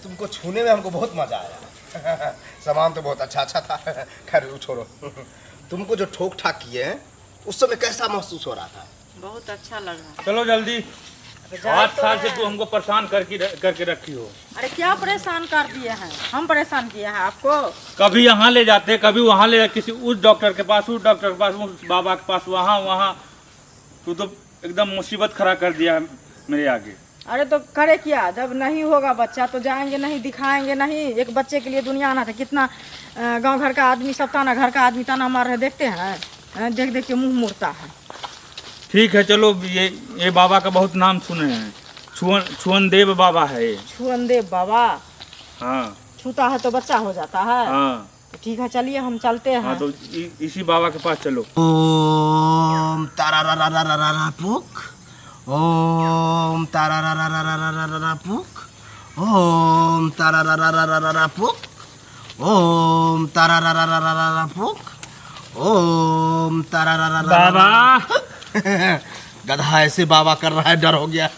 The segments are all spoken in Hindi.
तुमको छूने में हमको बहुत मजा आया। सामान तो बहुत अच्छा अच्छा था। खैर वो छोड़ो। तुमको जो ठोक ठाक किए हैं उस समय कैसा महसूस हो रहा था? बहुत अच्छा लगा। चलो जल्दी। 8 साल से तू हमको परेशान करके रखी हो। अरे क्या परेशान कर दिए हैं? हम परेशान किए हैं आपको? कभी यहाँ ले जाते, कभी वहाँ ले जाते, किसी उस डॉक्टर के पास, उस डॉक्टर के पास, उस बाबा के पास, वहाँ। तू तो एकदम मुसीबत खड़ा कर दिया है मेरे आगे। अरे तो करे क्या, जब नहीं होगा बच्चा तो जाएंगे नहीं, दिखाएंगे नहीं। एक बच्चे के लिए दुनिया आना था। कितना गांव घर का आदमी सब ताना, घर का आदमी ताना मार रहे, देखते हैं। देख देख के मुंह मुड़ता है। ठीक है चलो, ये बाबा का बहुत नाम सुने हैं। छुअनदेव बाबा है ये। छुअनदेव बाबा? हाँ। छूता है तो बच्चा हो जाता है? हाँ। तो ठीक है चलिए हम चलते हैं। हाँ तो इसी बाबा के पास चलो। ओम तारारारारारारा पुक, ओम तारारारारारारा पुक, ओम तारारारारारारा पुक, ओम तारारारारारारा पुक, ओम तारारारारा। बाबा गधा ऐसे बाबा कर रहा है, डर हो गया।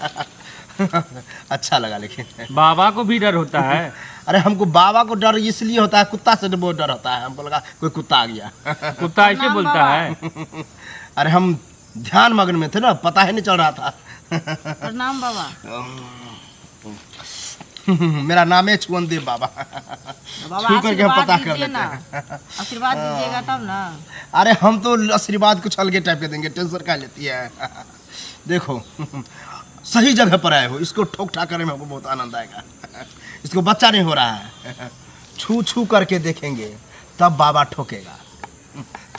अच्छा लगा लेकिन। बाबा को भी डर होता है? अरे हमको बाबा को डर इसलिए होता है, कुत्ता से बहुत डर होता है। हमको लगा कोई कुत्ता आ गया। कुत्ता ऐसे बोलता है? अरे हम ध्यान मग्न में थे ना, पता ही नहीं चल रहा था। प्रणाम बाबा। मेरा नाम है छुअनदेव बाबा। बाबा छू करके हम पता आशीर्वाद कर दीजिए लेते ना, हैं। आशीर्वाद दीजिएगा तब ना। अरे हम तो आशीर्वाद कुछ अलगे टाइप के देंगे, टेंशन क्या लेती है। देखो सही जगह पर आए हो, इसको ठोक ठाक करने में हमको बहुत आनंद आएगा। इसको बच्चा नहीं हो रहा है, छू छू करके देखेंगे तब बाबा ठोकेगा,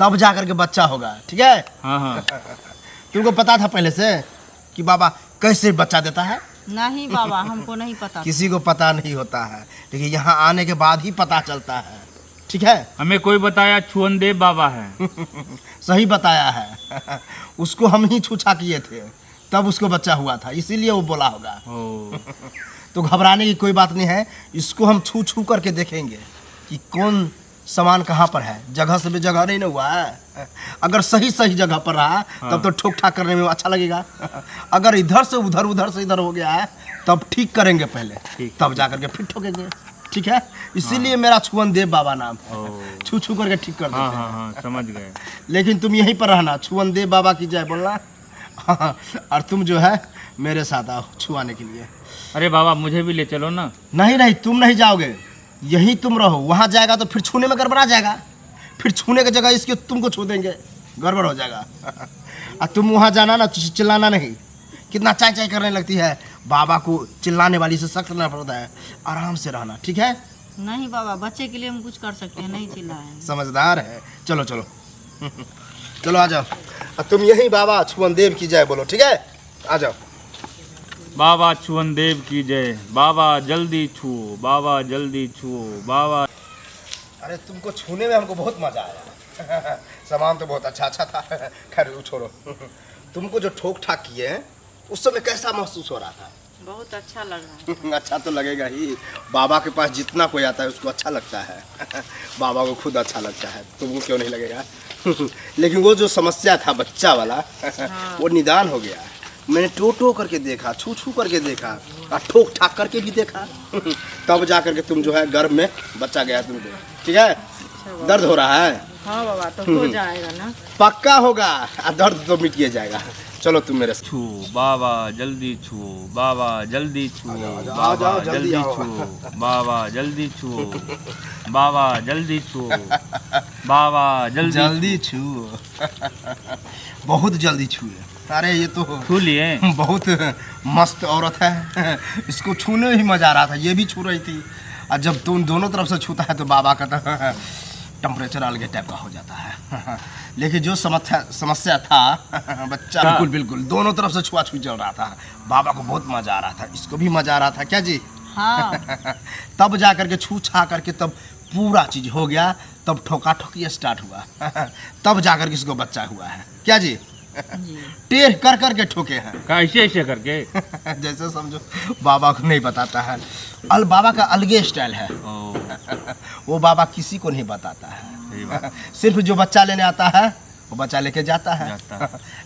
तब जा करके बच्चा होगा। ठीक है? हाँ हाँ। तुमको पता था पहले से कि बाबा कैसे बच्चा देता है? नहीं बाबा, हमको नहीं पता। किसी को पता नहीं होता है, लेकिन यहाँ आने के बाद ही पता चलता है। ठीक है? हमें कोई बताया छुअनदेव बाबा है। सही बताया है। उसको हम ही छूछा किए थे, तब उसको बच्चा हुआ था, इसीलिए वो बोला होगा। तो घबराने की कोई बात नहीं है। इसको हम छू छू करके देखेंगे कि कौन सामान कहाँ पर है। जगह से भी जगह नहीं ना हुआ है। अगर सही सही जगह पर रहा तब तो ठोक ठाक करने में अच्छा लगेगा। अगर इधर से उधर, उधर से इधर हो गया है तब ठीक करेंगे पहले, तब जा करके फिर ठोकेंगे। ठीक है? इसीलिए मेरा छुअनदेव बाबा नाम है। छू छू करके ठीक कर देते हैं। हाँ, समझ गए। लेकिन तुम यहीं पर रहना, छुअनदेव बाबा की जय बोलना। और तुम जो है मेरे साथ आओ छुआने के लिए। अरे बाबा मुझे भी ले चलो ना। नहीं नहीं, तुम नहीं जाओगे, यहीं तुम रहो। वहाँ जाएगा तो फिर छूने में गड़बड़ा जाएगा, फिर छूने की जगह इसके तुमको छू देंगे, गड़बड़ हो जाएगा। और तुम वहाँ जाना ना, चिल्लाना नहीं। कितना चाय चाय करने लगती है, बाबा को चिल्लाने वाली से सख्त रहना पड़ता है। आराम से रहना। ठीक है? नहीं बाबा, बच्चे के लिए हम कुछ कर सकते हैं, नहीं चिल्लाएंगे। समझदार है। चलो चलो। चलो आ जाओ। और तुम यही बाबा छुअनदेव की जय बोलो। ठीक है? आ जाओ। बाबा छुअनदेव की जय। बाबा जल्दी छू, बाबा जल्दी छू, बाबा। अरे तुमको छूने में हमको बहुत मजा आया। सामान तो बहुत अच्छा अच्छा था। खैर वो छोड़ो। तुमको जो ठोक ठाक किए हैं उस समय कैसा महसूस हो रहा था? बहुत अच्छा लगा। अच्छा तो लगेगा ही। बाबा के पास जितना कोई आता है उसको अच्छा लगता है। बाबा को खुद अच्छा लगता है, तुमको क्यों नहीं लगेगा? लेकिन वो जो समस्या था बच्चा वाला, वो निदान हो गया। मैंने टो टो करके देखा, छू छू करके देखा, और ठोक ठाक करके भी देखा। तब जा करके तुम जो है गर्भ में बच्चा गया तुमको। ठीक है? दर्द हो रहा है? हाँ बाबा, तो हो जाएगा ना। पक्का होगा, और दर्द तो मिट जाएगा। चलो तुम मेरे छू, बाबा जल्दी छू, बाबा जल्दी छू, बाबा जल्दी छू, बाबा जल्दी छू, बाबा जल्दी छू, बाबा जल्दी छू। बहुत जल्दी छुए। अरे ये तो छू लिए। बहुत मस्त औरत है, इसको छूने ही मजा आ रहा था। ये भी छू रही थी, और जब तुम दोनों तरफ से छूता है तो बाबा का तो टेम्परेचर अलग टाइप का हो जाता है। लेकिन जो समस्या था बच्चा, बिल्कुल बिल्कुल दोनों तरफ से छुआ-छुई चल रहा था। बाबा को बहुत मजा आ रहा था, इसको भी मजा आ रहा था। क्या जी? हाँ। तब जा करके छू छा करके तब पूरा चीज हो गया, तब ठोका ठोकी स्टार्ट हुआ। तब जा करके इसको बच्चा हुआ है। क्या जी? टेढ़ कर करके ठोके हैं। कैसे ऐसे करके? जैसे समझो, बाबा को नहीं बताता है। बाबा का अलगे स्टाइल है। वो बाबा किसी को नहीं बताता है। सिर्फ जो बच्चा लेने आता है वो बच्चा लेके जाता है।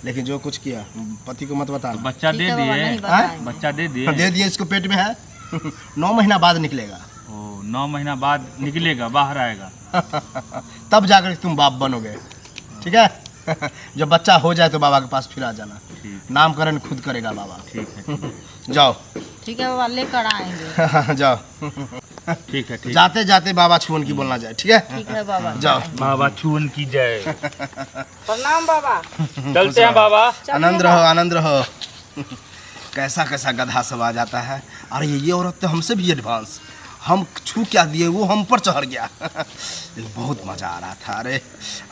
लेकिन जो कुछ किया पति को मत बता। बच्चा दे दिए? हाँ? बच्चा दे दिए? दे दिए, इसको पेट में है। 9 महीना बाद निकलेगा। ओ 9 महीना बाद निकलेगा, बाहर आएगा। तब जाकर तुम बाप बनोगे, ठीक है। जब बच्चा हो जाए तो बाबा के पास फिर आ जाना। ठीक नामकरण खुद करेगा बाबा। ठीक है, ठीक है। जाओ। ठीक है बाबा, लेकर आएंगे। जाओ। ठीक है, ठीक। जाते जाते बाबा छुअन की बोलना जाए, ठीक है। ठीक है बाबा। जाओ। बाबा छुअन की जय। प्रणाम बाबा। चलते हैं बाबा। आनंद रहो, आनंद रहो। कैसा कैसा गधा सब आ जाता है। अरे ये औरत तो हमसे भी एडवांस, हम छू क्या दिए वो हम पर चढ़ गया। लेकिन बहुत मज़ा आ रहा था, अरे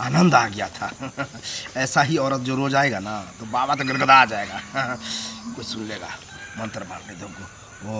आनंद आ गया था। ऐसा ही औरत जो रोज आएगा ना तो बाबा तो गदगदा आ जाएगा। कुछ सुन लेगा, मंत्र मारने दो। ओ